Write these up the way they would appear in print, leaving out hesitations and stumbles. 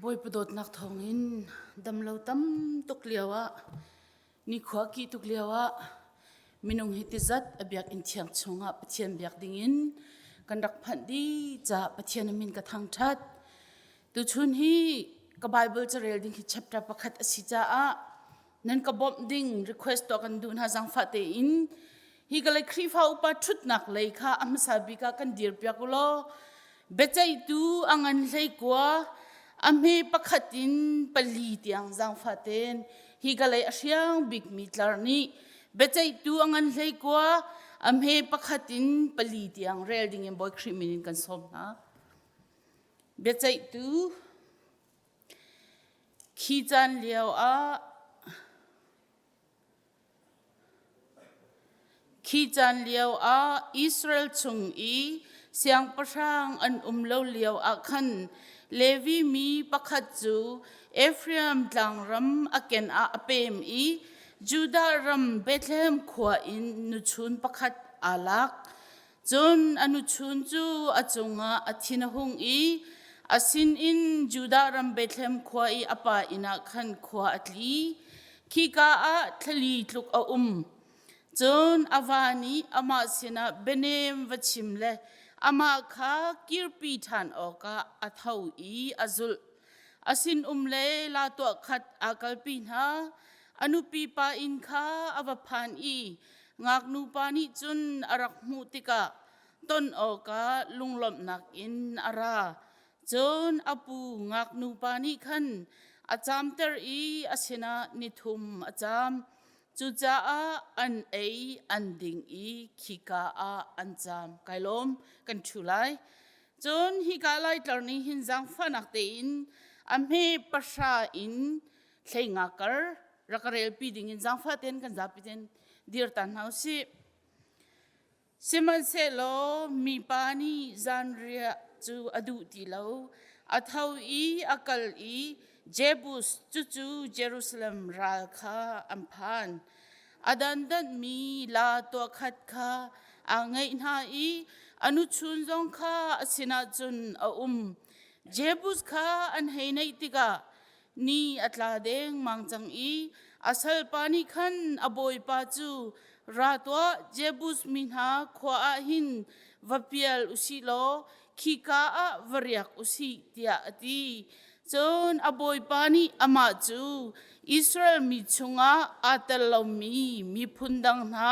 บอยประดดนักทองอินดำเลาตั้มตุกเลียวะนี่ขวากีตุกเลียวะมินงฮิติจัดอเบียกอินเทียงชงะปะเทียนเบียกดิ่งอินกันรักพันดีจะปะเทียนมินกระทางชัดตุชุนฮีกับไบเบิลจะเรียนดิ่งฮิชัปตาประคัดอสิจ้านั่นกับบอมดิ่งรีเควสต์ตัวกันดูน่าจังฟัดเอินฮีก็เลยครีฟ้าอุปชุดนักเลยค่ะอัมซาบิกากันดีร์เปียกุโลเบใจตูอังอันเลยกว่าอเมปักขัดินปลีที่อังจังฟัดเองฮีก็เลยอาเซียงบิ๊กมิดลาร์นี่เบใจตูอังอันเลยกว่าอเมปักขัดินปลีที่อังเรียลดิ่งบอยครีมินินกันสมนะเบใจตูขีจันเลียวอิสราเอลชงอีเสียงประชังอันเลวเลียวขันเลวีมีปักขัดจูเอฟราอิมตลังรำอเกนอาเปมอีจูดารำเบธเลมขวาอินนุชุนปักขัดอาลักจนอนุชุนจูอจงอาทินหงอีอาสินอินจูดารำเบธเลมขวาอีอปาอินักขันขวาอัตลีขีกาอาทลีตลุกจนอาวานีอามาสินะเบเนมวชิมเลอามาข้ากิรปีทันออกาอัฐาวอีอาซุลอาสินเลลาตัวขัดอากาลปีนาอนุปีปาอินข้าอวพานอีงักนูปานิจุนอารักมุติกาต้นออกาลุงลมนักอินอาราจนอปูงักนูปานิขันอาจามเตอร์อีอาสินะนิทุมอาจามจูจ้าอันเออันดิ่งอีขีกาอันจามไกลมกันชุไลจนฮิกาไลตอนนี้หินจังฟันักเตอินอเมปัชาอินเซงากรรักเรลปีดิ่งหินจังฟัเตนกันจับปีเตนดีร์ตันเฮาสิมันเซโลมีปานีจันเรียจูอดูติโลอัฐาวอีอักลอีเจบุสจูเยรูซาเล็มราคาอัมพันอดันดันมีลาตัวขัดคาอังไงนาอีอนุชุนจงคาสินาจุนเจบุสคาอันเฮนัยติกานี่อัตลาเดงมังจังอีอาศัยปานิขันอบอยปาจูราตัวเจบุสมินหาขวาหินวเปียลอุสิโลขีกาวเรียกอุสิเตียตีจนอบอยปานีอามาจูอิสราเอลมีชงอาเตลามีพุนดังนา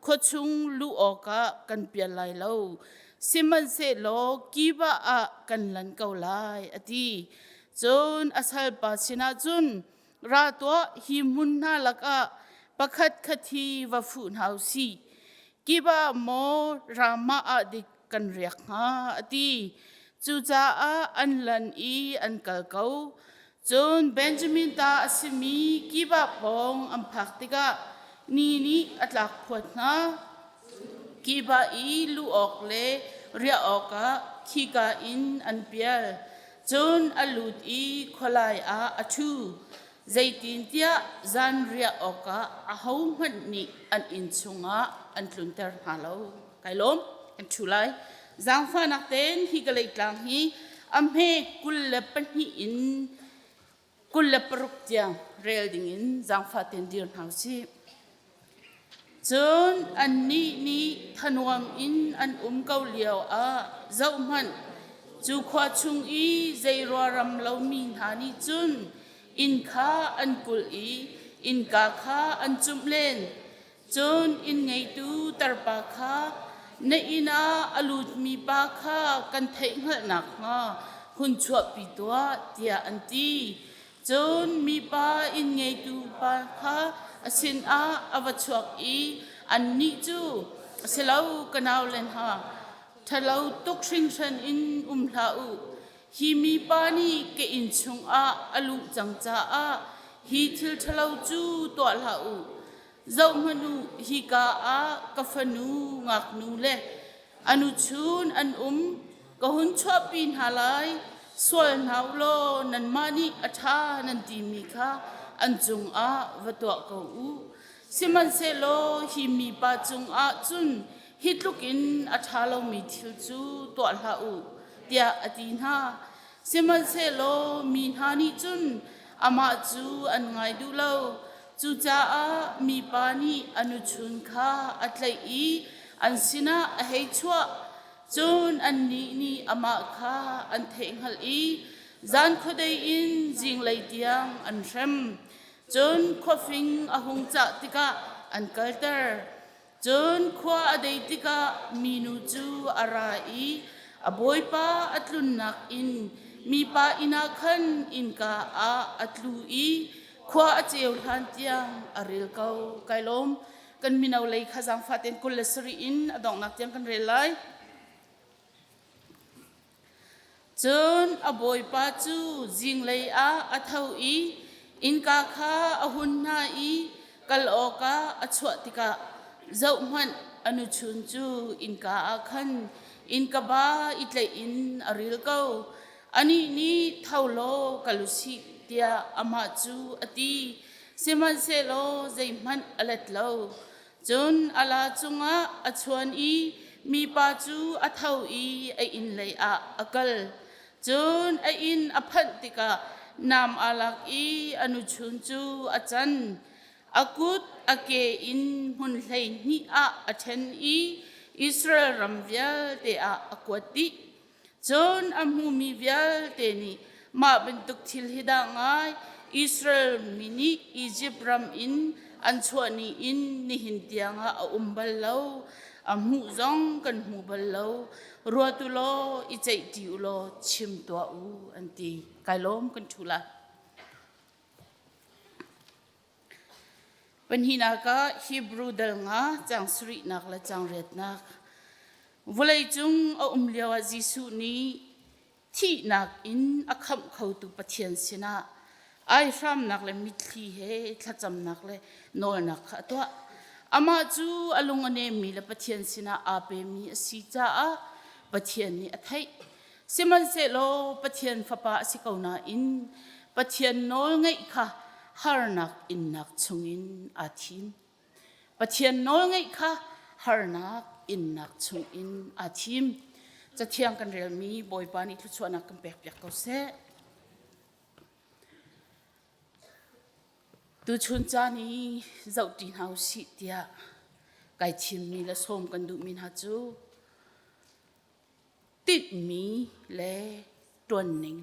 ขชุงลูออกกันเปียไลเลาสิมันเสโลกีบากันลันเกาไลอดีจนอาศัยปาสินาจุนราตัวหิมุนนาลักประคัดคดีวฟุนเฮาซีกีบาโมรามาอดิกันเรียกฮาอดีจูจ้าอันลันอีอันกัลเกาจนเบนจามินตาอสิมีกีบาปองอัมพักติกานี่อัตลักพวดนะกีบาอีลูออกเลเรียออกขีกาอินอันเปียลจนอลูดอีขลายอชูใจตินเตียจันเรียออกอาหูมันนี่อันอินชงอันตุนเตอร์ฮาโลไกลมอันชุไลจังฟ้านักเต้นฮิกเลยกลางฮีอเมกุลเลปนีอินกุลเลปรุกเตียงเรลดิ่งอินจังฟ้าเต้นดีร์เฮาซีจนอันนี้ทนวมอินอันเกาเลียวเจ้ามันจูขวาชุงอีใจรัวรำเลามีหานิจุนอินข้าอันกุลอีอินกาข้าอันจุมเลนจนอินไงตูตรปาข้าในอินาอลูดมีปาข้ากันเทงหนักมาคุณชวบปีตัวเตียอันตีจนมีปาอินไงตูปาข้าสินอวชวกอีอันนี้จูเสลาวกันเอาเลนฮะถ้าเราตกชิงชันอินลาอูฮีมีปานีเกอินชงอลูจังจ้าฮีทิลทะเลาจูตัวลาอูเจ้ามานูฮิกากาฟนูงักนูเลอนุชูนอันก็หุ่นชอบปีนหาลายส่วนหาวโลนันมานีอัฐานันตีมีค่ะอันจงวตัวกูสิมันเซโลฮิมีปาจงจุนฮิตลุกินอัฐาเรามีทิลจูตัวลาอูเดียอดีนา เสมันเซโลมีหานิจุนอามาจูอันไงดูเลาจูจ้ามีปานีอนุชุนข้าอัตเลยอีอันสินะเฮชัวจนอันนี้นี่อามาข้าอันเทงฮัลอีจานขดอินจิงเลยเตียงอันเร็มจนขวฟิงอาหงจัติกาอันกัลเตอร์จนขวาอดีติกามีนูจูอาราอีอบอยป้าอัตลุนนักอินมีป้าอินาคันอินกาอาอัตลูอีขวาเจียวทันเตียงอาริลเกาไกลลมกันมีนาวเลยขจังฟาเตนกุลเลสรีอินอดองนักเตียงกันเรลัยจนอบอยป้าจูจิงเลยอาเท่าอีอินกาข้าอหุนนาอีกัลโอกาอชวติกาเจ้ามันอนุชุนจูอินกาอาคันอินกาบาอิตเลอินอาริลเกาอันนี้นี่เท่าโลกัลุสิเตียอามาจูอตีเสมันเซโลใจมันอเลตโลจนอาลาจุงะอชวนอีมีปาจูอเท่าอีไออินเลยอกัลจนไออินอพันติกานามอาลักอีอนุชุนจูอาจันอากุดอาเกอินหุนเลยนี่อาเทนอีอิสราเอลรัมเวียลเตอากวดดิจนอามูมีเวียลเตนีมาเป็นตุกทิลฮิดางไงอิสราเอลมินิอียิปต์รัมอินอันชวนีอินนิหินเตียงอุมบัลเลวอามูจงกันมูบัลเลวรัวตุโลอิใจติอุโลชิมตัวอันตีไกลล้มกันทุละเป็นหินากาฮีบรูเดลงาจังสรินักและจังเรดนักวันเลยจุงเอาเลียวจิสุนีที่นักอินอักขมเขาตุปะเทียนสินะไอฟรามนักเลยมิตรีเฮทัดจำนักเลยโนนักตัวอามาจูอลุงอเนมีและปะเทียนสินะอาเปมีสิจ้าปะเทียนนี่อัฐิสิมันเซโลปะเทียนฟ้าป่าสิกาวนาอินปะเทียนโนไงค่ะฮาร์นักอินนักชงอินอาทิมปะเทียนโนไงค่ะฮาร์นักอินนักชงอินอาทิมจะเที่ยงกันเรียลมีบอยปานิทุชวนักกันเปียกเขาเสดูชุนจานีเจ้าดินเฮาสิเตียไก่ชิมนี่ละส้มกันดูมินฮาจูติดมีและตัวหนึ่ง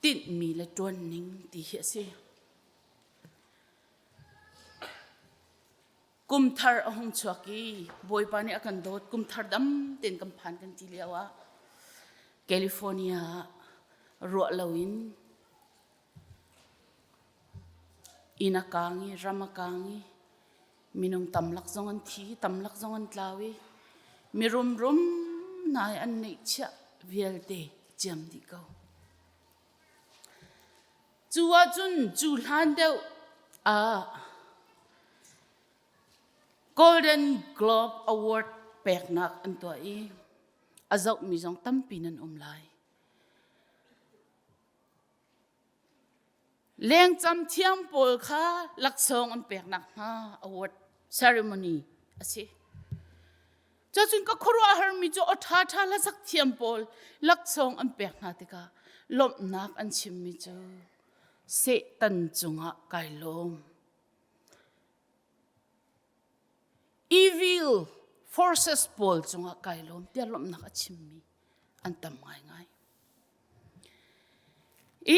ติดมีและตัวหนึ่งที่เหี้ยสิกุมทาร์อหงชวกีบอยปานี่อากันโดดกุมทาร์ดำเต็นกำพันกันทีเดียวแคลิฟอร์เนียรัวลาวินอินักกังรามกังมีนงตำลักจงอันทีตำลักจงอันลาวิมีรุมนายอันนี้เชื่อเวลเดจำดีเขาจูว่าจูฮันเดวGolden Globe Award แปลกนักอันตัวอีอาจจะมีจงตั้มปีนันไลเลี้ยงจำเทียมโปลค่ะลักษณะอันแปลกนักนะ Award Ceremony อ่ะสิจะจุนก็ครัวหามีจูอัฐาท่าละสักเทียมโปลลักษณะอันแปลกนักติกาลบนักอันชิมมีจูเสตันจุงะไกลมEvil forces Paul chunga kailom tialom nakachimmi antam ngai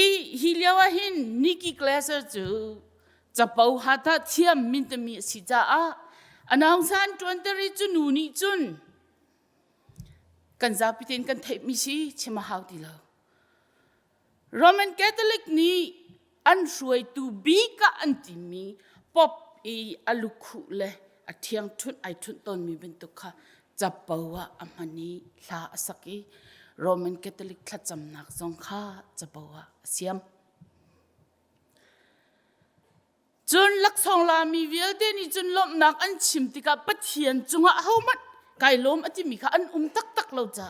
I hiliawa hin Nikki Glaser chu chapau hata thiam mintami sija anang san twantari chu nuni chun kan zapitin kan thei mi si chima hauti lo Roman Catholic ni an ruai tu bi ka antimi pop I alukhu le a thiang thun ai thun ton mi bin tu kha chapawa amani hla asaki Roman Catholic thla chamnak zong kha chapawa siam chun laksong la mi vial te ni chun lom nak an chim tika pathian chunga haumat kailom ati mi kha an tak lo cha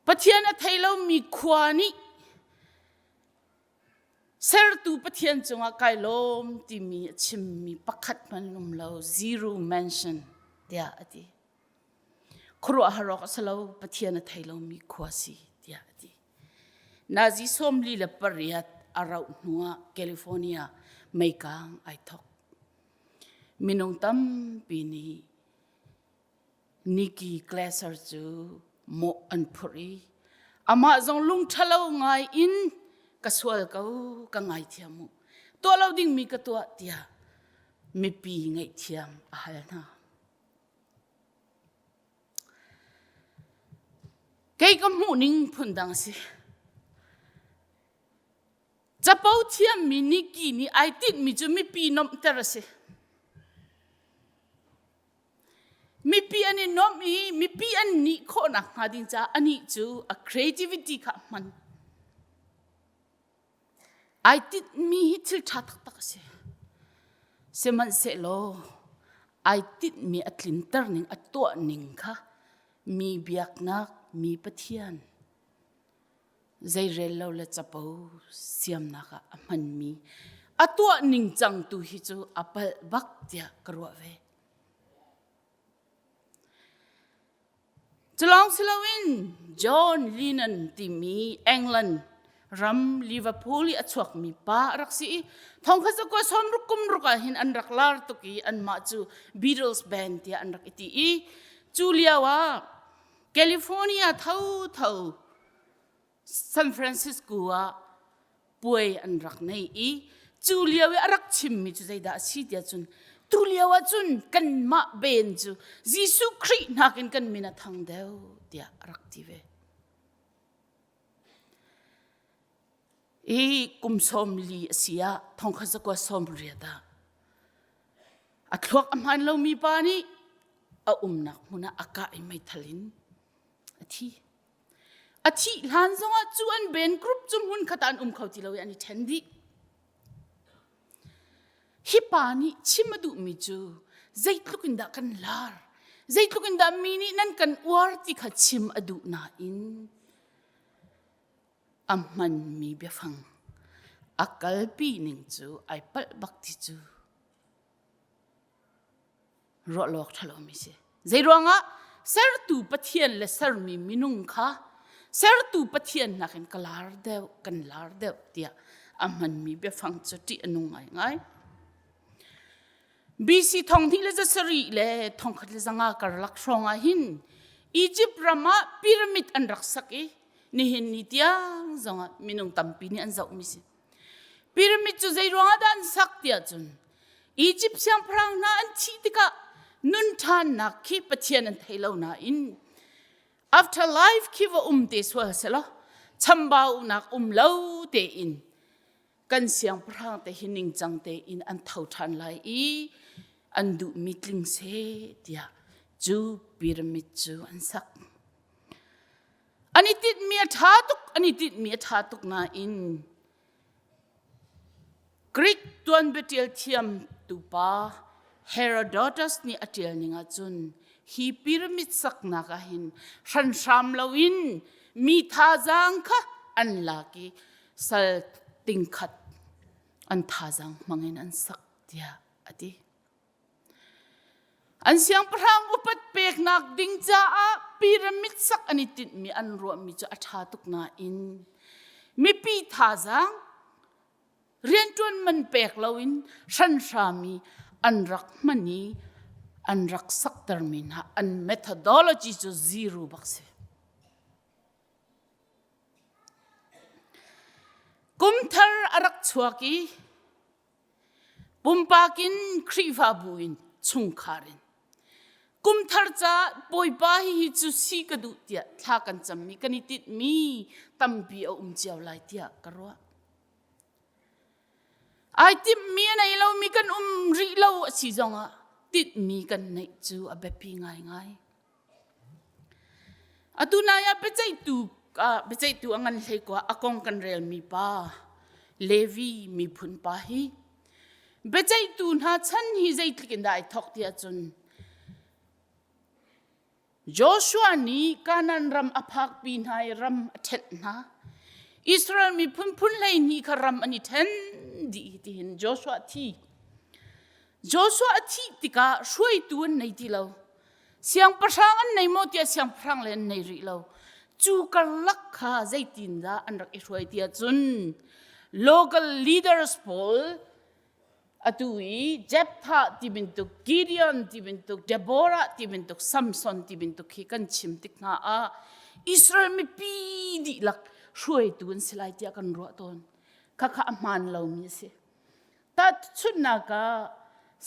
pathian a thailo mi khwani Ser tu pathian chunga kailom timi chimmi pakhat manum lo zero mention dia ati ครัวฮารอกสลาวปะเทียนไทยเรามีขวาสีเดียดีนาจิสมลีละปริยัตอาราอุนัวแคลิฟอร์เนียไม่กางไอทอกมินงตัมปีนี้นิกีแกลเซอร์จูโมอันพุรีอามาจงลุงทะเลาไงอินกระสวลเขากังไงเทียมตัวเราดิ่งมีกระตัวเดียมีปีไงเทียมอาหนาเกี่ยกับหูนิ่งพุ่นดังสิจะเป้าเทียมมีนิกีนี่ไอติดมีจะมีปีนมเตระสิมีปีอันนี้น้อมีปีอันนี้คนนักหาดินจ้าอันนี้จูa creativity ค่ะมันไอติดมีฮิตชัดตักเสียเสมันเสโลไอติดมีอัตลินเตอร์หนึ่งอัตตัวหนึ่งค่ะมีเบียกนักมีปะเทียนใจเร็วเราเลยจะเป้าเสียมนักมันมีอัตตัวหนึ่งจังตัวฮิจูอัปบักเดียกรัวเวจะลองสลาวินจอห์นลีนันที่มีอังกฤษรัมลิเวอร์พูลอัจฉริมีป้ารักษีทองข้าศึกก็สมรุกมรุกหินอันรักลาร์ตุกีอันมาจูบีทลส์แบนด์ที่อันรักอิติอีจูเลียวะแคลิฟอร์เนียเท่าซานฟรานซิสโกะป่วยอันรักในอีจูเลียวะรักชิมมิจูใจด่าสีเดียจุนตุเลียวจุนกันมาเบนจูยิสุครินักกันมินาทางเดียวเดียรักทีเวกุมสมลีเสียทองข้าศึกสมเรียดาอัตลวกอมันเรามีปานีนักมุนะอากาศไม่ทลินอาทิหลานจงอาจวนเบนกรุ๊ปจุนหุ่นขตานเขาที่เราอันนี้เทนดีฮิปานีชิมดูมิจูใจลุกินดากันลาร์ใจลุกินดามินีนั่นกันวาร์ติขัดชิมอดูนาอินมันมีเบียฟังอักลปีหนึ่งจูไอปัลบักติจูรอลอกทะเลมิเสใจรวงะเซอร์ตูปะเทียนและเซอร์มีมินุงค่ะเซอร์ตูปะเทียนนักกันลาร์เดวเดียมันมีเบียฟังจุดที่อนุไงบีซีทองที่เลจะสรีเลทองขัดเลจะงาการลักษณะหินอียิปต์รามาพีระมิดอันรักสักนี่เห็นนิดยังจังมินุงตัมปีนี่อันเจ้ามิสิพีระมิดจุใจรวงอันสักเดียจุนอียิปต์เสียงพรางน่าอันชีติกะนุนทานนักขี้ปะเทียนอันไทยเราน่าอิน after life ขี้ว่าเตสวะเสละชัมบ่าวนักเล่าเตอินกันเสียงพรางแต่หินิงจังเตอินอันเท่าทันไลอันดูมิตลิงเสดียจูพีระมิดจูอันสักอันนี้ติดเมียท้าตุกนาอินกรีกตัวนเบติลเทียมตุปาเฮโรโดตัสนี่อติลนิงาจุนฮีพีระมิดสักนักหินชันชามลาวินมีท่าจังค่ะอันลากีสัลติงขัดอันท่าจังมังเงินอันสักเดียอดีอันเสียงพรางอุปัตเปกนักดิ่งจ้าพีระมิดสักอันนี้ติดมีอันรัวมีจะอัฐาตุกนาอินมีปีท่าจังเรียนจนมันเปกลาวินชันชามีอันรักมันนี้อันรักสักเตอร์มินะอัน methodology จะ zero บักเสกุมทาร์อารักชวกีปุ่มปากินครีฟาบุอินชุงคารินกุมทาร์จ้าปอยปาฮิจูซีกดูเตียท่ากันจำมีกันติดมีตั้มปีเอาเจ้าลายเตียกรัวไอติมมีอะไรเรามีกันรีเราสิจงอ่ะติดมีกันในจูอเบปีง่ายอะตุนายาเบใจตูอังันเลยกว่าอากงกันเรลมีป้าเลวีมีพุนป้าฮีเบใจตูน่าฉันฮีใจตกินได้ทอกเดียจนโจชัวนี่การนันรำอภักปีนให้รำเท็ดนะอิสราเอลมีพุ่นเลยนี่คารำอันนี้เท็นดีที่เห็นโจชัวที่ติกาช่วยตัวในที่เรา เสียงประชางอันในโมเตียเสียงพรางเล่นในริเราจูกันลักขาใจตินดาอันรักอิสวยเตียจุน local leaders poll อตุยเจ็บท่าที่เป็นตุกกิเดียนที่เป็นตุกเดโบราที่เป็นตุกซัมซอนที่เป็นตุกฮิกันชิมติกนาอาอิสราเอลไม่ปีดีลักช่วยตุนสลายเตียกันรัวตนข้ามันเรามีสิตัดชุดนัก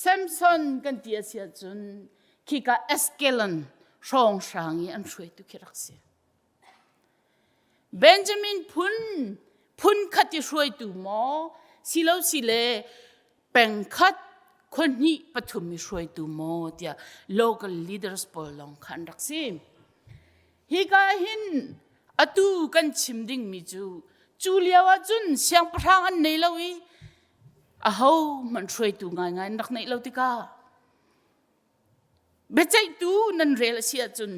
ซัมซอนกันเตียเสียจุนคิกาเอสเกลันช่องช่างยันช่วยตุกิรักเสียเบนจามินพุนขัดที่ช่วยตุหมอสิเลวสิเลเป็นขัดคนนี้ปฐมมีช่วยตุหมอเดีย local leaders ปอลองขันรักเสียฮิกาหินอตูกันชิมดิ่งมิจูเลียวจุนเสียงพรางอันในเลวีเขามันช่วยตุง่ายนักในเลวติกาเบใจตูนันเรลเสียจุน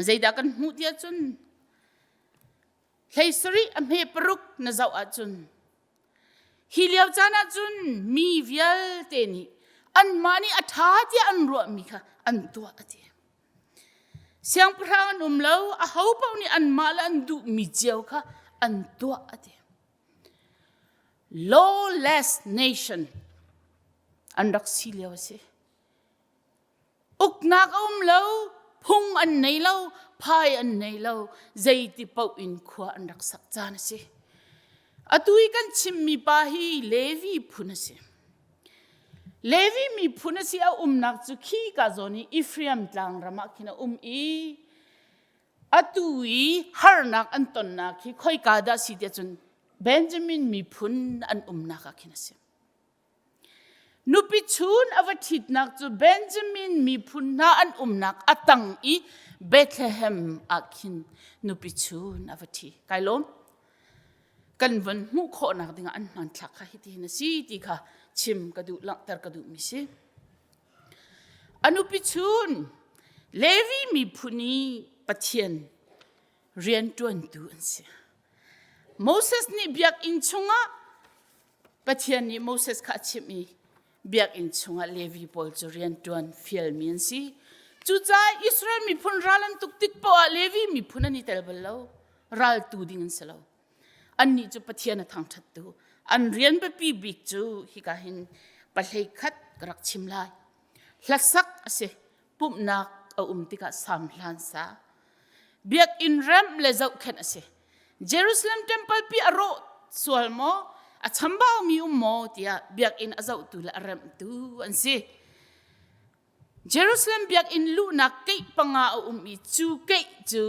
ใจดักันหูเดียจุนใครสรีอเมปรุกนเจ้าอาจุนฮิเลียวจานาจุนมีวิลเตนีอันมานีอัฐาที่อันรัวมีค่ะอันตัวอดีเสียงพรางอันเลวเขาเป่านี่อันมาลันดูมีเจียวค่ะอันตัวอดี lawless nation อันรักสิเลียวสิอุกนักเลวพุงอันไหนเลวพายอันไหนเลวใจที่เป่าอินขวาอันรักสักจานสิอตุยกันชิมมีปาฮีเลวีพุนสิเลวีมีพุนสิเอานักจุขีกาโซนีอิฟรีมตลังรามาคินาอีอตุยฮาร์นักอันตนนักที่ค่อยกาดาสิเดียจนเบนจามินมีพุนอันนักคินาสินุปิชูนอวติดนักจูเบนจามินมีพุนนาอันนักอตังอีเบธเลเฮมอาคินนุปิชูนอวติไกลลมกันวันมุขนักดิ่งอันมันทักให้ที่นั่นสิที่ค่ะชิมกระดูลังตากระดูมิสิอนุปิชูนเลวีมีพุนีปะเทียนเรียนจวนดูอันสิโมเสสนี่เบียกอินชงะปะเทียนนี่โมเสสข้าชิมีเบียกอินชงะเลวีบอลจะเรียนจวนฟิลมีอันสิจุดใจอิสราเอลมีพุนรัลันตุกติกปะเลวีมีพุนันนี่เตลเบลล์รัลตูดิ่งอันสิลาวอันนี้จะปะเทียนทางทัดดูอันเรียนไปปีบิกจูฮิกาหินปะเลยขัดกระชิมลายหลักสักเสปุ่มนักเอาติกาสามล้านซาเบียกอินเรมเลเจ้าแค่นั้นเสเยรูซาเล็มเทมเพิลปีอโรส่วนโมอัชมบ่าวมีโมที่เบียกอินอาเจ้าตุลาเรมตูอันเสเยรูซาเล็มเบียกอินลูนักเกยปังอาเอามีจูเกยจู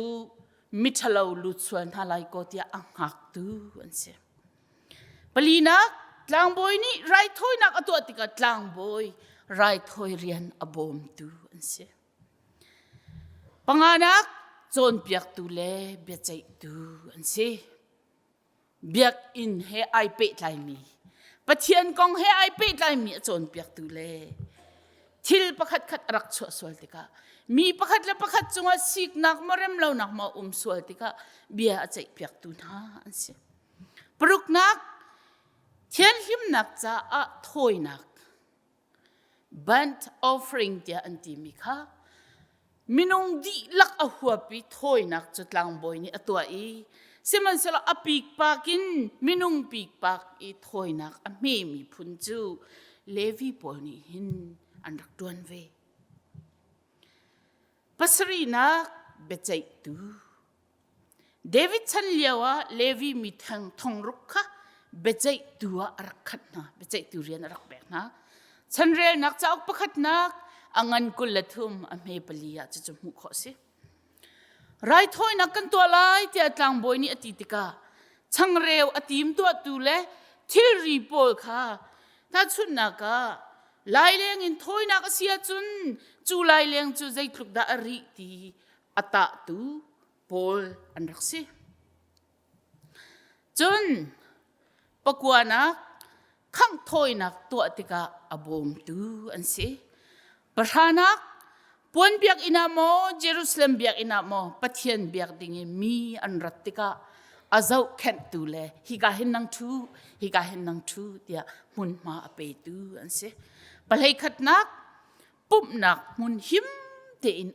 มิทลาวลุดส่วนฮาไลโกที่อังหักตูอันเสปลีนักตลางบอยนี่ไรถอยนักอตัวติกาตลางบอยไรถอยเรียนอบอมตูอันเสปังอานักจนเบียกตูเล่เบียใจตูอันเสเบียกอินเฮไอเปตไลมีปะเทียนกองเฮไอเปตไลมีจนเบียกตูเล่ทิลประคัดขัดรักชัวสวลติกามีประคัดและประคัดจงอาศิกนักมาเริ่มเล่านักมาสวลติกาเบียใจเบียกตูน่าอันเสปรุกนักเทียนหิมนักจะอะถอยนัก burnt offering เดียอันที่มีค่ะมินงดีลักอหัวปีถอยนักจุดลังบอยนี่ตัวอีเสมันสละอปีกปากินมินงปีกปากอีถอยนักอเมมีพุนจูเลวีปอนี่หินอันรักดวนเวปัสรีนักเบใจตูเดวิดชันเลียวะเลวีมีทองรุกค่ะเบใจตัวรักขัดนะเบใจตัวเรียนรักแบบนะฉันเรียนนักจะออกประคัดนักอังันกุลทุมอเมปลียจะจมูกขอสิไรถอยนักกันตัวลายที่ตลางบอยนี่อติติกาช่างเร็วอติมตัวตูเล่ที่รีโปลค่ะถ้าชุดนักลายเลี้ยงอินถอยนักเสียจุนจูลายเลี้ยงจูใจทุกดาริตีอัตตูโปลอันรักสิจุนปกวานักข้างถอยนักตัวติกาอบอมตูอันสิประธานักปวนเบียกอินาโมเยรูซาเล็มเบียกอินาโมปะเทียนเบียกดิ่งมีอันรัตติกาอาเจ้าแข็งตูเลฮิกาเห็นนังทูเดียมุนมาอเปตูอันสิปะเลยขัดนักปุ๊บนักมุนหิม te in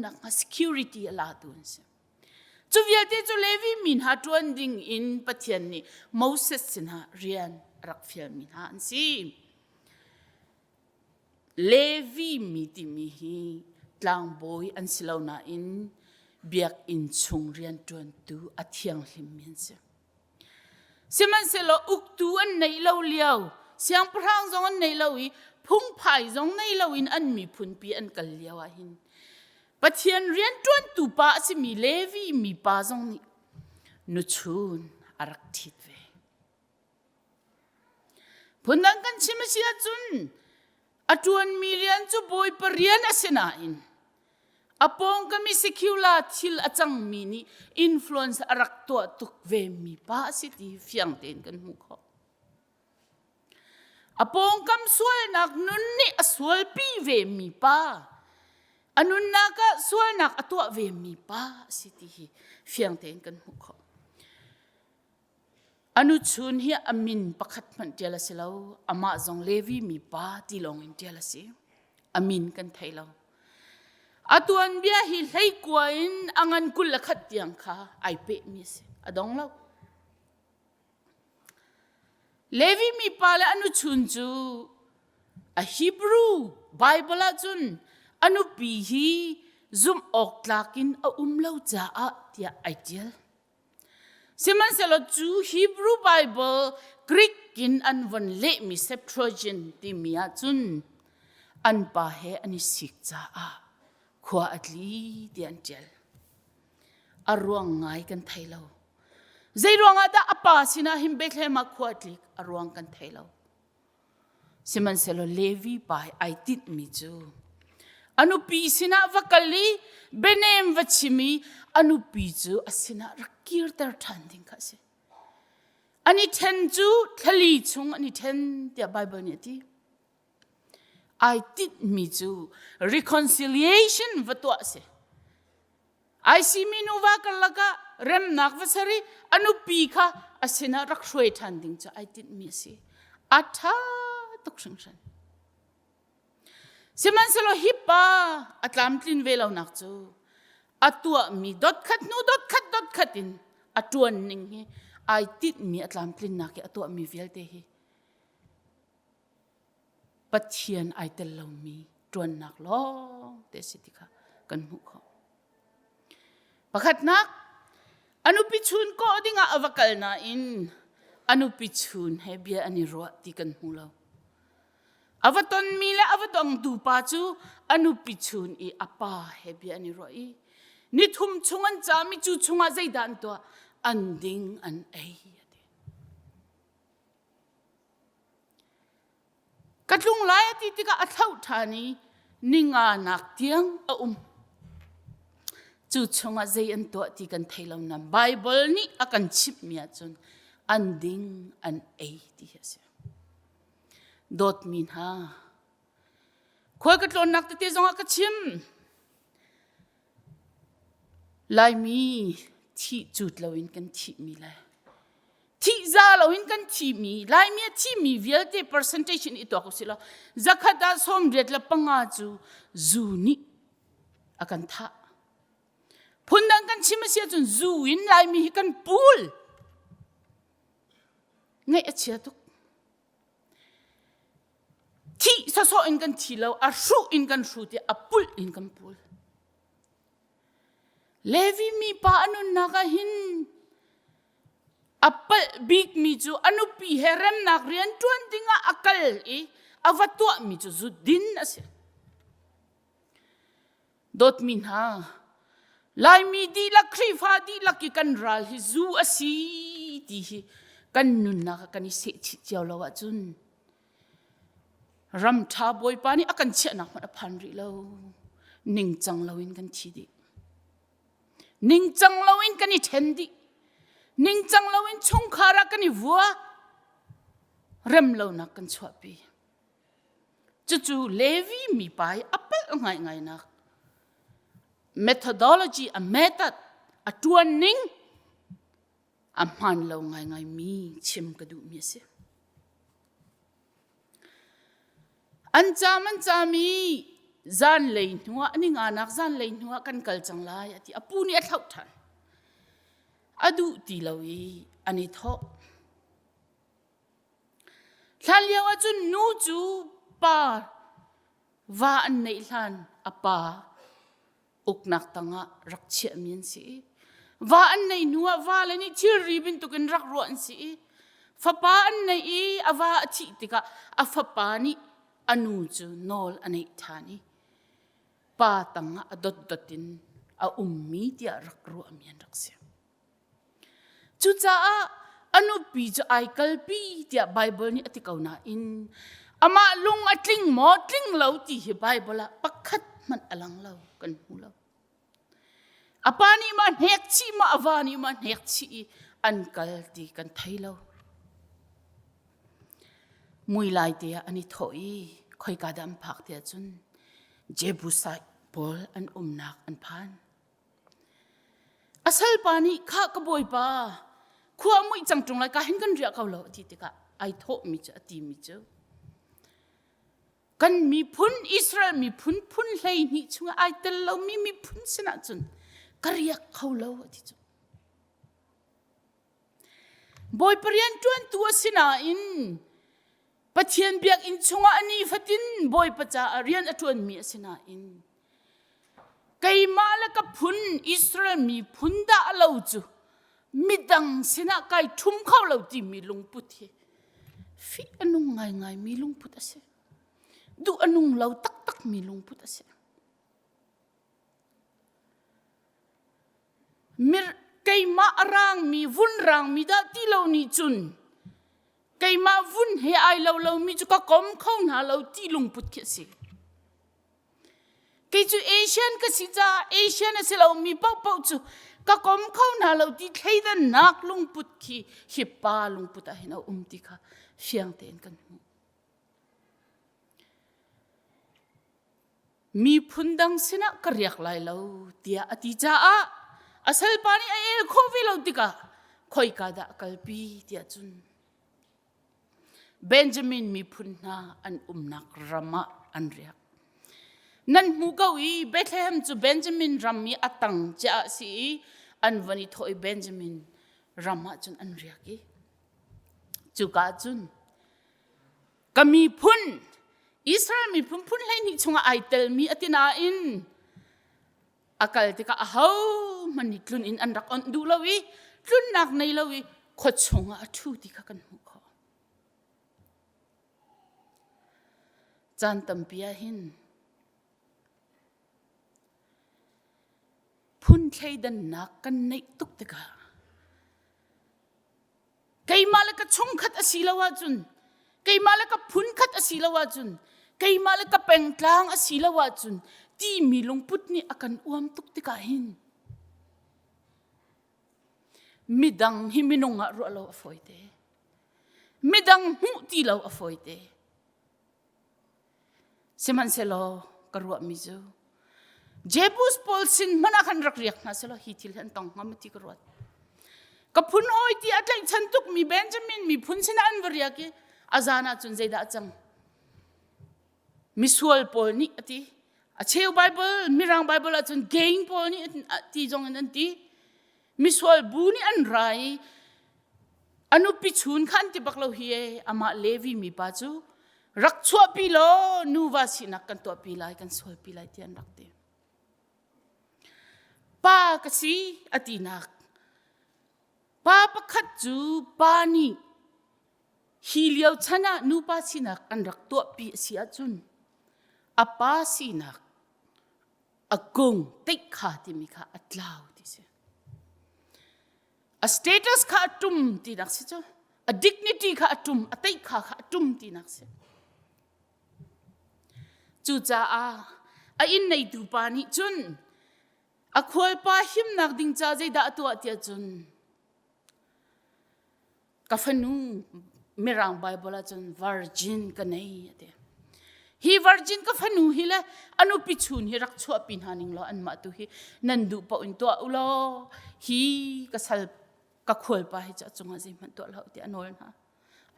nak nga security ala tun se chu vial te chu Levi min ha tuan ding in pathian ni Moses sin ha rian rak fial min ha an si Levi mi ti mi hi tlang boy an silaw na in biak in chung rian tuan tu athiang hlim min se siman selo uktu an nei lo liao siang prang zong an nei lo i phung phai zong nei lo in an mi phun pi an kal liao a hin pathian rian tuan tu pa si mi Levi mi pa zong ni nu chun arak thit ve phunang kan chimsia chun atuan mi rian chu boy parian asena in apong kami secular thil achang mi ni influence arak to tuk ve mi pa si ti fiang ten kan mu kho apong kam sual nak nun ni aswal pi ve mi pa anun naka sual nak atwa ve mi pa si ti fiang ten kan mu kho anu chun hi amin pakhat man tiala selo ama zong Levi mi pa ti long in tiala si amin kan thailo atuan bia hi hlei kwain angan kul lakhat tiang kha ai pe mi se adong lo Levi mi pa la anu chun chu a Hebrew Bible a chun anu pi hi zum ok tlakin a lo cha a tia ideal siman selo chu Hebrew Bible Greek kin an von le mi Septuagint ti mi a chun an pa he ani sik cha a khwa atli tian chel arwang ngai kan thailo zeirwang ada apa sina him Bethlehem khwa atli arwang kan thailo siman selo Levi pai ai tit mi chu anu pi sina vakali benem vachimi anu pi chu asina rakir tar thanding kha se ani then chu thali chung ani then tia Bible ni ti I did me too. Reconciliation vatwa se. I see me no vakalaga rem nak vasari anu pika asina rakshwe thanding cha I did me se. Atha tukshangshan. Siman selo hipa atlamtlin velaw nak chu. Atua mi dot khatin atuan ning hi I did me atlamtlin nak atua mi velte hi. Pathian ai tel lo mi tuan nak long te sitika kan mu kho pakhat nak anu pichun ko dinga avakal na in anu pichun he bia ani ro ti kan mu lo avaton mi le avatong du pa chu anu pichun I apa he bia ani ro I ni thum chungan cha mi chu chunga zaidan to anding an ei katlung lai ti tika Thawngṭha ni ninga nak tiang a chu chunga zai an to ti kan thailam na Bible ni akan chip mia chun anding an ei ti hase dot min ha khoi katlon nak te zonga ka chim lai mi thi chut lawin kan thi mi lai thi za lawin kan thi mi lai mi thi mi vialte percentage ni to ko sila zakhata som ret la panga chu zu ni akan tha phundang kan chimasia chun zu in lai mi kan pul ngai achia tu thi sa so in kan thi lo a shu in kan shu ti a pul in kan pul Levi mi pa anu naga hin apal big mi chu anu pi herem nak rian tuan dinga akal avatwa mi chu zudin ase dot min ha lai mi di la khrifa di la ki kan ral hi zu asi ti hi kan nun na ka ni se chi chaw lawa chun ram tha boy pani akan che na ma phan ri lo ning chang lawin kan thi di ning chang lawin kan ni then di ning chang lawin chung khara kan ni vua rem lo na kan chwa pi chu Levi mi pai apal ngai ngai na methodology a method a tuanning a man lo ngai ngai mi chim ka du mi se an cha mi zan lei nuwa ani nga nak zan lei nuwa kan kal changlai ati apu ni athau than adu ti lawi ani tho thalyawa chu nu chu pa wa an nei hlan apa uknak tanga rakchia min si wa an nei nuwa wa la ni thir ribin tukin rak ro an si fa pa an nei I awa athi tika afa pa ni anu chu nol anei thani pa tanga adot dotin a ummi tia rak ro amian rakse chu cha anu pi chu ai kalpi tia Bible ni atikauna in ama lung atling mo tling lo ti hi Bible a pakhat man alang lo kan hulo apani man hek chi ma awani man hek chi an kal ti kan thailo mui lai te ani thoi khoi ka dam phak te chun jebusai pol an umnak an phan asal pani kha ka boi pa khua mui changtung lai ka hin kan ria kaw lo ti te ka ai tho mi cha ti mi chu kan mi phun Israel mi phun phun hlei ni chunga ai tel lo mi phun sina chun kariak khaw lo ti chu boy parian tuan tua sina in pathian biak in chunga ani fatin boy pacha arian atun mi sina in kai mala ka phun Israel mi phun da lo chu midang sina kai thum khaw lo ti mi lung put hi fi anung ngai mi lung put ase du anung lo tak mi lung put ase mir kai ma arang mi vun rang mi da ti lo ni chun kai ma vun he ai lo mi chu ka kom khau na lo ti lung put ke si kai chu Asian ka si cha Asian ase lo mi pau chu ka kom khau na lo ti thei da nak lung put ki hi pa lung put a hina ti kha fiang ten kan hu mi phundang sina karyak lai lo tia ati cha a asal pani ai khovi lo tika khoi ka da kalpi tia chun Benjamin mi phunna an umnak rama an riak nan mu gawi Bethlehem chu Benjamin rammi atang cha si an vani thoi Benjamin rama chun an riaki chu ka chun kami phun Israel mi phun lai ni chunga ai tel mi atina in akal tika ho mani tlun in an rak on du lawi tlun nak nei lawi kho chunga athu tika kan hu kho chan tampia hin phun thei dan nak kan nei tuk tika kai malaka chung khat asilawa chun kai malaka phun khat asilawa chun kai malaka pengtlang asilawa chun ti mi lungput ni akan uam tuk tika hin midang himinunga ro lo afoite midang hu ti lo afoite siman selo karwa mizo jebus polsin manakan rakriak na selo hitil han tong ngamati karwat kapun hoi ti atlai chantuk mi Benjamin mi phun sina anvaria ki azana chun zeida chang misual pol ni ati acheu Bible mirang Bible achun gain pol ni ti jong an ti misual bu ni an rai anu pichun khan ti baklo hi ama Levi mi pa chu rakchua pi lo nuwa sinak kan to pi lai kan sol pi lai tian rakte pa kasi atinak pa pakhat chu pani hiliau chana nu pa sinak an rak to pi sia chun apa sinak agong tik kha ti mi kha atlau ti se a status kha atum ti nak se cho a dignity kha atum a tik kha atum ti nak se chu cha a in nei tu pa ni chun a khol pa him nak ding cha jai da tu atia chun kafanu mirang Bible chun virgin ka nei ate hi virgin ka fanu hi la anu pichun hi rak chua pin haning lo an ma tu hi nandu pa un to ulo hi ka sal ka khol pa hi cha chunga ji man to lo ti anol na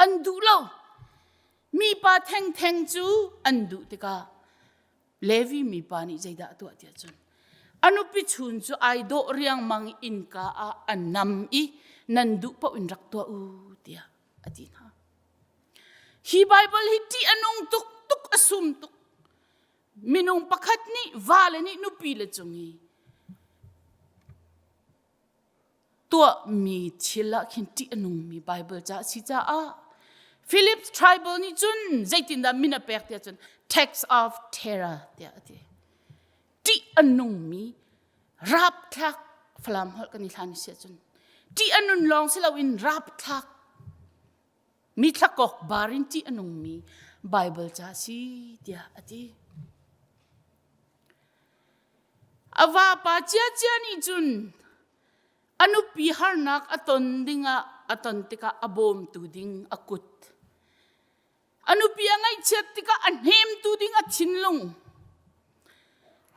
an du lo mi pa theng chu an du te ka Levi mi pani zaida tu atia chun anu pi chun chu ai do riang mang in ka a anam I nandu pa in rak to u tia atin ha hi Bible hi ti anong tuk tuk asum tuk minung pakhat ni vale ni nu pi le chungi tua mi thila khin ti anung mi Bible cha si cha a Philip's tribal ni chun zaitin da mina pek tia chun text of terror tia ati ti anung mi rap thak flam hol kan thlan sia chun ti anun long sila win rap thak mi thakok barin ti anung mi Bible cha si tia ati awa pa chia chia ni chun anu pi harnak aton dinga aton tika abom tu ding akut anu pi angai chet tika anhem tu ding athinlung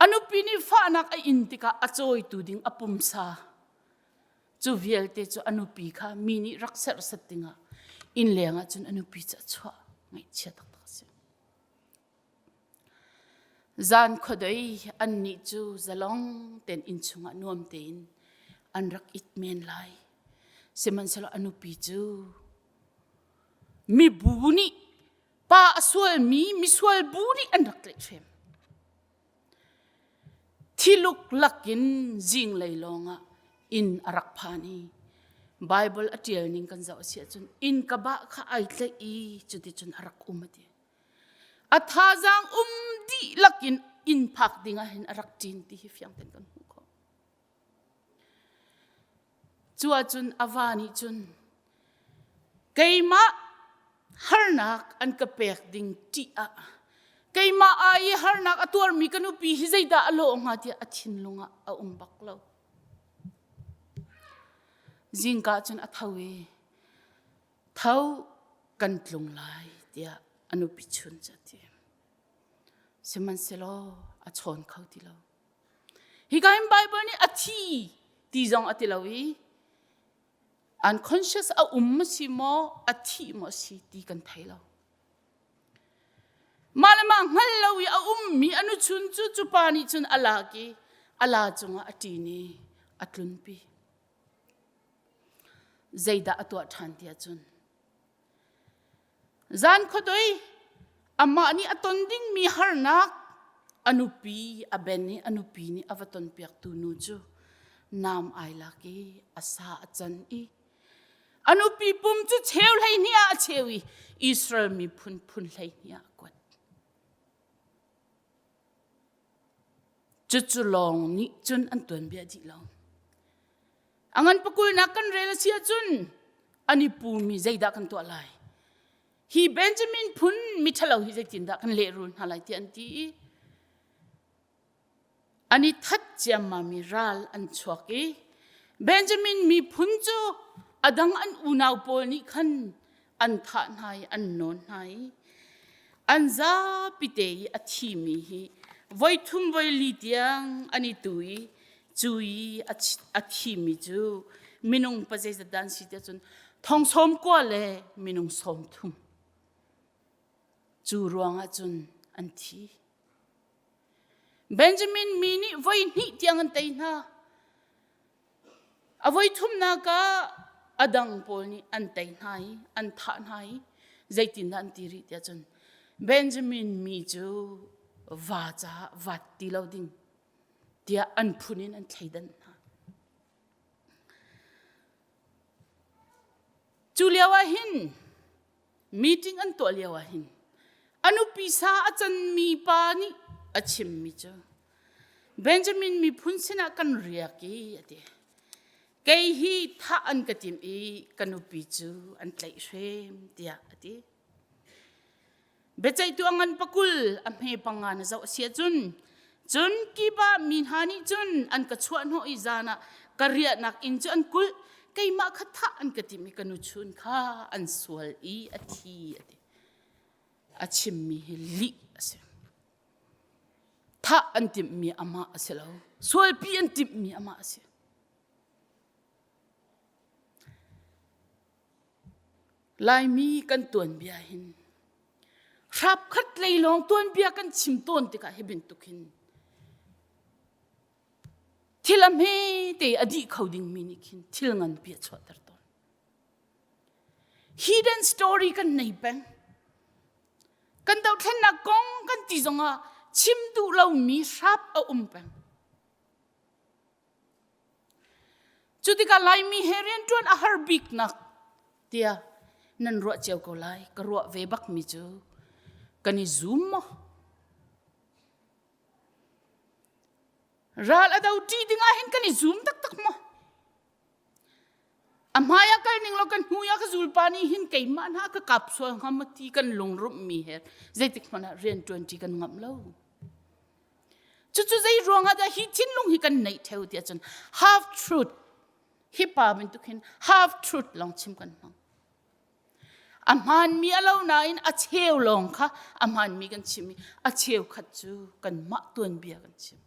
anu pi ni fa nak a in tika achoi tu ding apumsa chu vielte chu anu pi kha mini rakser satinga in lenga chun anu pi cha chwa ngai chet tak tak se zan khodoi anni chu zalong ten in chunga nuam tein anrak it men lai seman selo anu pi chu mi buni pa aswal mi swal buni anrak le threm thiluk lakin jing leilonga in arak phani Bible atiel ning kan zaw sia chun in ka ba kha ai tle I chuti chun arak umati athajang di lakin in phak dinga hin arak tin ti hi fyang ten kan hu ko chua chun awani chun keima harnak an ka pek ding ti a keima ai harnak atur mi kanu pi hi zaida alo nga ti athin lunga a umbak lo jingka chun athawi thau kan tlung lai tia anu pi chun chati seman selo a chon khau ti lo hi gaim Bible ni athi ti jong atilawi unconscious a si mo athi mo si ti kan thailo malama ngalawi a mi anu chun chu chu pani chun alaki ala chunga atini atlun pi zaida atwa thantia chun zan khodoi amma ni atonding mi harnak anupi abeni anupi ni avaton piak tu nu chu nam ai laki asa achan I anupi pum chu cheu lai ni a chewi Israel mi phun phun lai ni a kwat chu long ni chun an ton bia di long angan pakul na kan relasia chun ani pu mi zaida kan to lai hi Benjamin phun mi thalo hi zaitin da kan le run halai ti an ti ani that jam mi ral an chwaki Benjamin mi phun chu adang an unaw pol ni khan an tha nai an non nai an za pite athi mi hi voithum voi li tiang ani tui chui athi mi chu minung paje za dan si te chun thong som ko le minung som thum chu ruanga chun an thi Benjamin mini voi ni tiang an tai na avoi thum na ka adang pol ni an tai nai an tha nai zaitin dan ti ri tia chun Benjamin mi chu va cha vat ti lo ding tia an phunin an thaidan na chuliawa hin meeting an to liawa hin anu pisa achan mi pa ni achim mi chu Benjamin mi phun sina kan ria ki ate kei hi tha an katim I kanu pi chu an tlai shem tia ati Biaceihtu angan pakul amhe pangan zaw sia chun ki ba min hani chun an ka chuan ho I zana karia nak in chu an kul kei ma kha tha an katim I kanu chun kha an sual I athi ati achim mi li ase tha an tim mi ama aselo sual pi an tim mi ama ase lai mi kan tuan bia hin รับคัดเลยลองต้นเบียกันชิมต้นติกะเฮบินตุกินที่ลำเฮเตอดีเขาดิ่งมินิคินที่งันเปียชวดตอน hidden story กันในแบงกันเดาแค่นักกงกันตีจงอ่ะชิมดูเรามีรับเอาแบงจุดที่กันไลมีเฮเรียนจวนอาหารบิกนักเดียนั่นรัวเจ้าก็ไลก็รัวเวบักมิจูกันนี่ซูมรัลอดาวจีดิ่งอาเห็นกันนี่ซูมตักมั้งอามายากันนิ่งเรากันหูยากันซูลปานีหินไก่มันฮะก็กับส่วนหามตีกันลงรูปมีเฮรใจติกมันเรียนจวนจีกันงับเล่าจู่ๆใจรวงอะไรฮิจินลงฮิกันในเทวเดียจน half truth ฮิปาเป็นตุกิน half truth ลองชิมกันมั้งอามันมีอะไรน่าอินอาเชลลงค่ะอามันมีกันชิมีอาเชลขัดจูกันมาตัวเบียกันชิม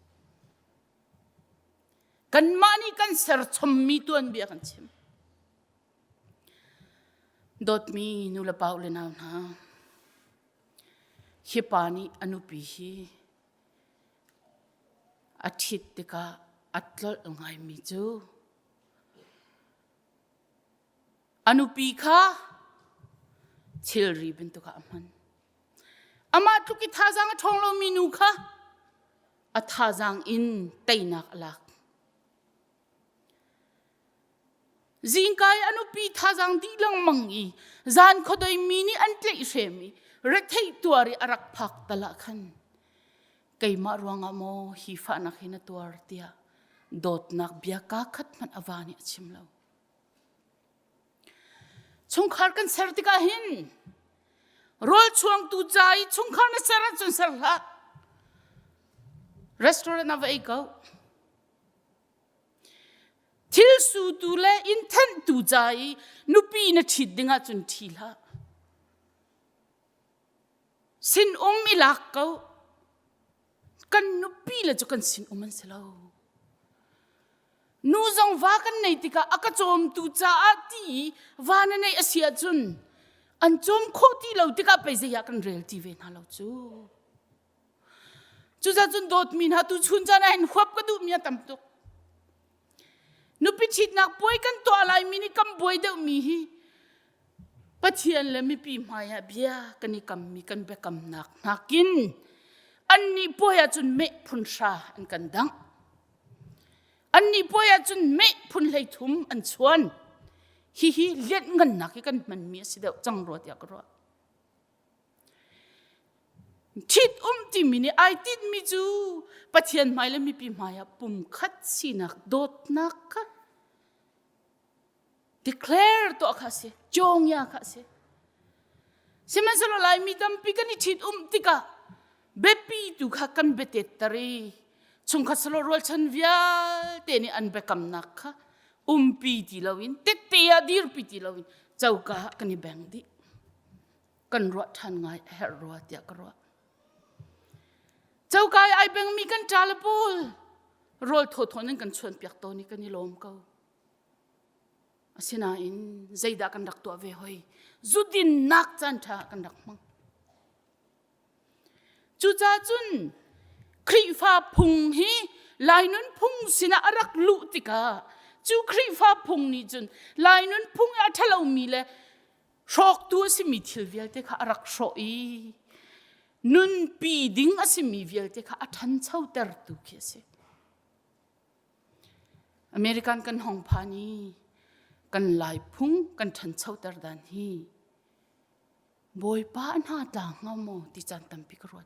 กันมานี่กันเสร์ชมมีตัวเบียกันชิมดอดมีนูละเปล่าเลยนะฮิปานี่อนุปีฮีอาทิตย์เด็กอัตลงไงมีจูอนุปีค่ะเชลรีเป็นตัวอามันอามาทุกิท่าจังทองเรามีนูค่ะอัท่าจังอินเตยนักลักจิงกายอนุปีท่าจังดีลังมังอีจานขดอยมีนี่อันเตยเชมีเรทให้ตัวริอารักพักตละขันไก่มารวงอโมฮีฟ้านักหินตัวเตียดดนักเบียกาขัดมันอวานิชิมเราชงคาร์กันเสร์ติกาหินรอลช่วงตูใจชงคาร์นัสระจนเสร์ละรีสอร์ทนาวเอเก้าทิลสูตูเลอินเทนตูใจนุปีนทิดดิ่งจนทิละสินมิลักเก้ากันนุปีละจุกันสินมันเสลานูจงว่ากันในติกาอากาศมตูจ้าตีวานในอาเซียจุนอันจมโคตีเราติกาไปเสียกันเรลทีเวน่าเราจูจ้าจุนโดดมินหาตูชุนจานะเห็นขวับกระดูมีตั้มตุกนุปิชิดนักป่วยกันตัวอะไรมินิคำป่วยเดามีฮีปัจเจียนเลยมีปีมายาเบียกันนี่คำมีกันเบคำนักกินอันนี้ป่วยจุนเมพุนชาอันกันดังอันนี้ป่วยจนไม่พุนเลยทุ่มอันชวนฮิเลี้ยงเงินนักกันมันมีสิเดียวจังรวดอยากรวดทิดที่มินี่ไอติดมิจูปัจเจียนไม่เลยมีปีมายาปุ่มคัดสินักโดดนักค่ะ declare ตัวข้าเสียจงยาข้าเสียเสมันสโลไลมีตั้มปีกันทิดติกาเบปีตุข้ากันเบเตตรีชงคัสโลรวลชันวิาเตนี่อันเบกำนักค่ะปีติลาวินเตเตียดีร์ปีติลาวินเจ้าก้ากันนี่แบ่งดิกันรัวทันไงเฮรัวเตียกรัวเจ้าก้าไอแบ่งมีกันจาลปูลรวลทอนั้นกันชวนเปียกโตนี่กันนี่ลมเก้าสินาอินใจดากันดักตัวเวหอยจุดินนักจันทากันดักมังจูจ้าจุนครีฟ้าพุงฮีลายนั้นพุงสินะรักลุติกาจูครีฟ้าพุงนี่จุนลายนั้นพุงอาทะเลามีเลยชอกตัวสิมีทิลเวลเตค่ะรักโชอีนุนปีดิ้งอาสิมีเวลเตค่ะทันเช่าเตอร์ตุกเสอเมริกันกันห้องพานีกันลายพุงกันทันเช่าเตอร์ดันฮีบอยป้าหน้าต่างงามติจันตัมปิกรวด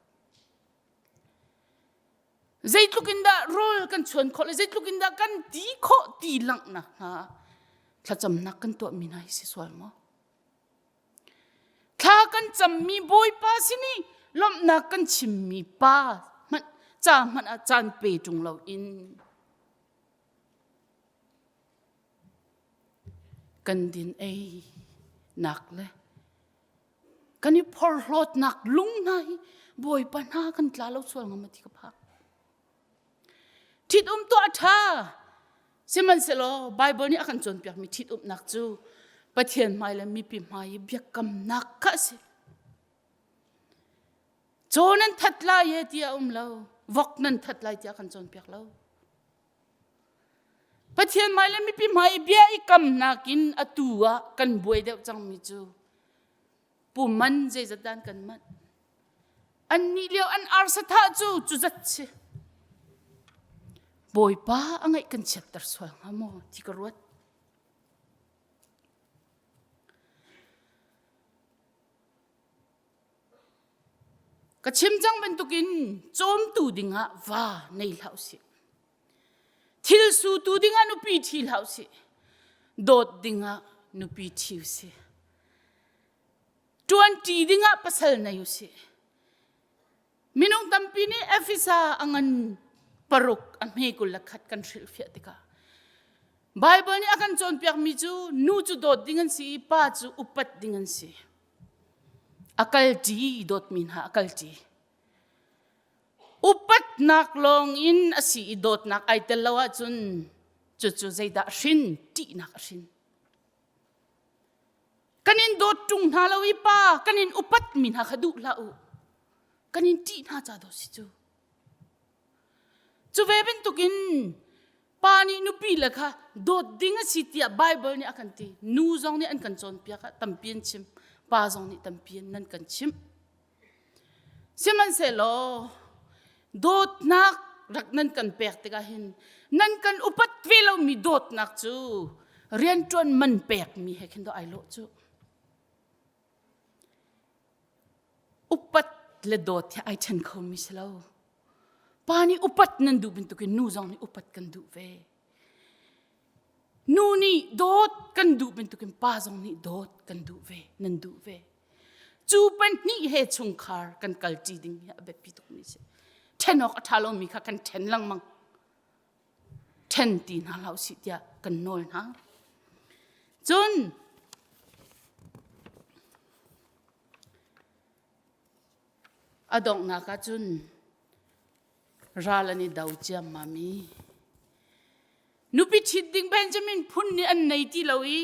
ใจลุกินดาโรลกันชวนคนเลยใจลุกินดากันดีโคดีหลังนะถ้าจำนักกันตัวมีนายสิสวยมั้งถ้ากันจำมีบอยป้าสินี่ล้มนักกันชิมมีป้ามันจ้ามันอาจารย์เปจงเราอินกันดินนักเลยกันนี่พอรถนักลุงนายบอยป้าหน้ากันกล้าเราสวยงามที่กับพักทิดตัวท่าสิมันเสลอไบเบิลนี่อากันจนเปียกมีทิดนักจูปะเทียนไม่เลยมีปีไม่เบียกกำนักกะสิ โจนั้นทัดลายเดียเราวกนั้นทัดลายเดียกันจนเปียกเราปะเทียนไม่เลยมีปีไม่เบียอีกำนักินอตัวกันบวยเดียวจังมิจูปุ่มมันใจจัดด้านกันมันอันนี้เลี้ยวอันอาร์สถาจูจุจัดเชบอยป้าอังไงกันเช็ดตรสวยงามที่กระรวดกระชิมจังเป็นตุกินโจมตูดิงะว่าในเหล่าสิทิลสูตูดิงะนุปีทิลเหล่าสิโดดดิงะนุปีทิวสิ20ดิงะปัสสาวนายุสิมินงตัมปีนี้เอฟิซาอังันปรุกอันไม่กุลขัดกันสิลฟิติกาไบเบิลนี่อากันจนเปียกมิจูนูจูโดดดิงันสิป้าจูอุปัดดิงันสิอากาลจีโดดมินหาอากาลจีอุปัดนักลงอินอสีโดดนักไอเตลวะจุนจูใจดาชินตีนักชินกันินโดดจุงนาลาวิป้ากันินอุปัดมินหาขดุลาอูกันินตีนาจาโดสิจูเวเป็นตุกินปานีนุปีละค่ะโดดดิ้งสิทธิ์ไบเบิลนี่อากันตีนูจงนี่อันกันจนเปียกตั้มเปียนชิมปาจงนี่ตั้มเปียนนั่นกันชิมเชื่อมันเสลอโดดนักรักนั่นกันเปียกติกาหินนั่นกันอุปัตวิลามีโดดนักจูเรียนจนมันเปียกมีให้ขึ้นตัวไอโลจูอุปัตเลโดดที่ไอฉันเขามิสลาปานี่อุปัตนั่นดูเป็นตุกินนูจงนี่อุปัตกันดูเวนูนี่โดดกันดูเป็นตุกินปาจงนี่โดดกันดูเวนั่นดูเวจูเป็นนี่เหตุชงคาร์กันกัลจีดิ้งเนี่ยแบบพิตุกมิเสเทนอกอัฐาลมีค่ะกันเทนลังมังเทนตีนหาเราสิเดียกันโนลนะจนอดองนักจุนราลนี่ดาวเจียมมามีนุปิชิดดิ้งเบนจามินพุ่นนี่อันไหนที่เราอี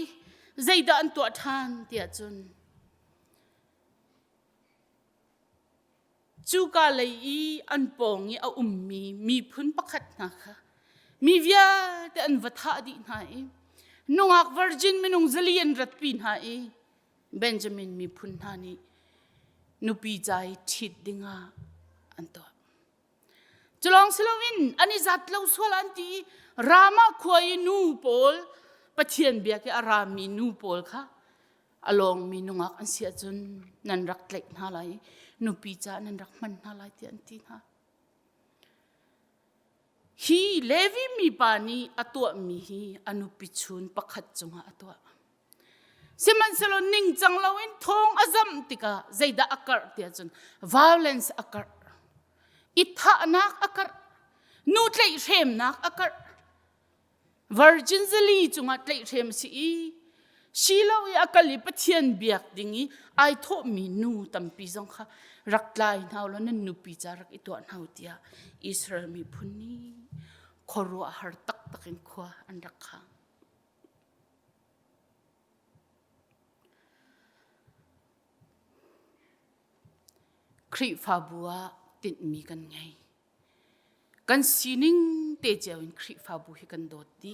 ใจด่านตัวทานเดียจุนจูกาเลยอีอันปองอีเอามีพุ่นประคัดนะคะมีวิญาแต่อันวัฏาดีนายนงอักวอร์จินมินงซลียนรัตปีนหายเบนจามินมีพุ่นหานี่นุปีใจชิดดิ้งอันตัวจลองสลวินอันนี้จัดเราสวลันตีรามาควายนูโปลปะเทียนเบียกอารามีนูโปลค่ะอลองมีนงอักอันเสียจนนันรักเล็กนาไลนุปีจานันรักมันนาไลที่อันตีนะฮีเลวีมีปานีอตัวมีฮีอนุปิชุนประคัดจงอตัวสิมันสโลนิ่งจังเราเองทองอาซัมติกาใจด่าอักร์ที่จน violence อักร์อิทธานักอักร์นูทเลเชมนักอักร์ virgin จะลีจงอัตเลเชมสิชีลาวิอักลิปเทียนเบียกดิ้งไอโทมีนูตัมปีจงค่ะรักลายน่าวแล้วนั่นนูปีจารักอีตัวน่าวเดียอิสราเอลมีพุ่นนี้ขรัวหาตักตักินขวาอันรักข้างครีฟาบัวติดมีกันไงกันซีนิงเตจวินครีฟาบัวให้กันโดดดี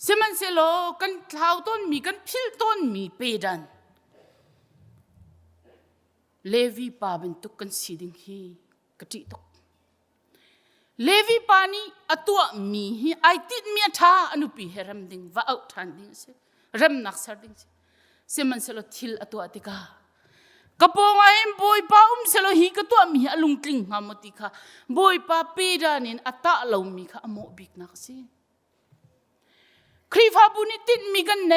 เสมันเสโลกันเท้าต้นมีกันพิลต้นมีเปดันเลวีปาเป็นตุกกันซีดิงฮีกติตุกเลวีปานี่อตัวมีฮีไอติดมีอัฐาอนุปีเฮรัมดิงว่าเอาทันดิงเสรัมนักสารดิงเสมันเสโลทิลอตัวติกากระโปรงไอ้บอยป้าเสโลฮีก็ตัวมีอลุงกลิ้งหามติค่ะบอยป้าเปดานินอัตตาเรามีค่ะอโมบิกนักสิครีฟาบุนิตินมีกันไหน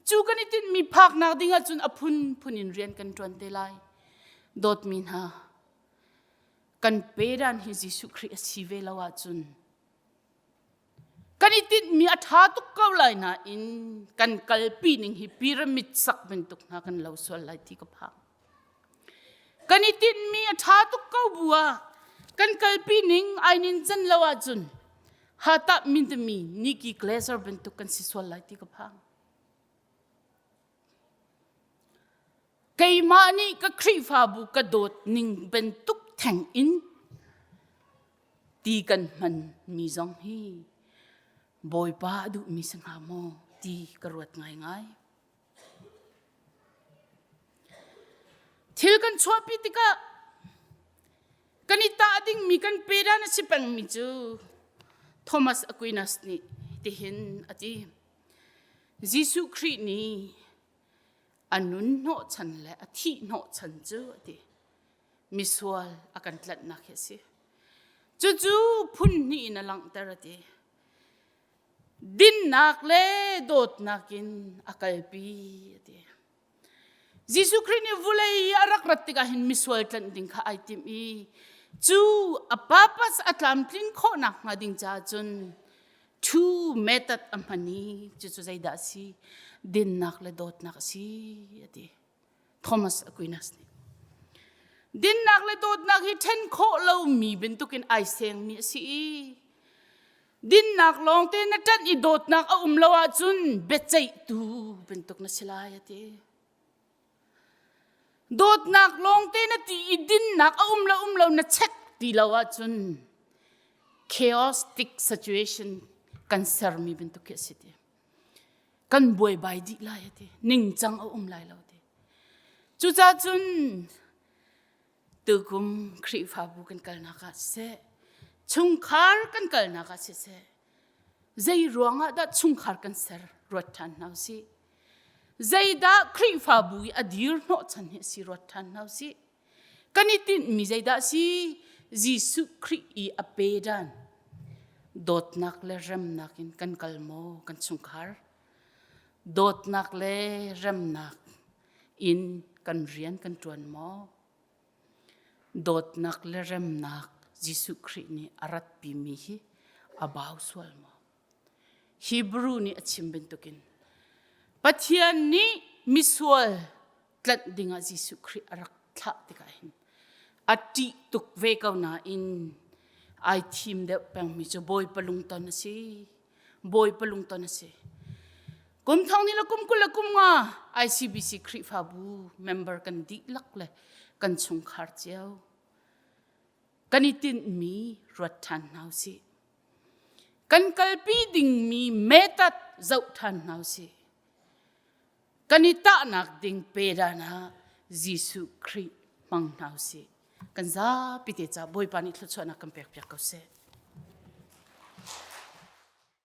จูกันนิตินมีพักนักดิ้งจุนอพุนอินเรียนกันจวนเตลัยโดดมินฮากันเปดันฮิจิสุคริสชีเวลาวาจุนกันนิตินมีอัฐาตุกเกาไลนะอินกันกัลปีนิงฮิพีระมิดสักเป็นตุกนากันเหลาสวลไลที่กับพังกันนิตินมีอัฐาตุกเกาบัวกันกัลปีนิงไอนินจันลาวาจุนหาตับมินตมีนิกิเคลเซอร์เป็นตุกันสิสวลไลที่กับพังแก keima ni ka khri fa bu ka dot ning ben tuk thang in ti kan man mi zong hi boy pa du mi sang ha mo ti karuat ngai ngai thil kan chwapi tika kanita ding mi kan pera na sipang mi chu Thomas Aquinas ni tihin ati Jesu Christ ni anun no chan le athi no chan chu ati miswal akan tlat na khesi chu phun ni na lang tarati din nak le dot nakin akalpi ati Jesu Christ ni vulai arak ratika hin miswal tlan ding kha item I chu apapas atlam tlin kho nak nga ding cha chun two method amani chu zaida si din nak le dot nak si ati Thomas Aquinas ni din nak le dot nak hi ten kho lo mi bin tukin ai seng mi si din nak long te na tan I dot nak a lawa chun Biaceihtu bin tuk na silai ati dot nak long te na ti din nak a umlo na check ti lawa chun chaotic situation kan ser mi bin tuk siti kan boy bai di lai ati ning chang a lai lo ti chu cha chun tu kum khri fa bu kan kal na ka se chung khar kan kal na ka se zai ruanga da chung khar kan ser rot than nau si zai da khri fa bu adir no chan he si rot than nau si kanitin mi zai da si Jesu Christ I apedan dot nak le rem nakin kan kalmo kan chung khar dot nak le rem nak in kan rian kan tuan mo dot nak le rem nak Jesu Christ ni arat pi mi hi abaw swal mo Hebrew ni achim bentukin pathian ni miswal tlat dinga Jesu Christ arak tha tikahin ati tuk ve kaw na in I team de pang mi cho boy palung ton si boy palung ton si kum thang ni la kum kula kum nga ICBC Christ fa bu member kan di lak le kan chung khar chiao kanitin mi rot than nau si kan kalpi ding mi metat zau than nau si kanita nak ding peda na Jesu Christ mang nau si kan za pite cha boy pani thlu chona kan pek pek ko se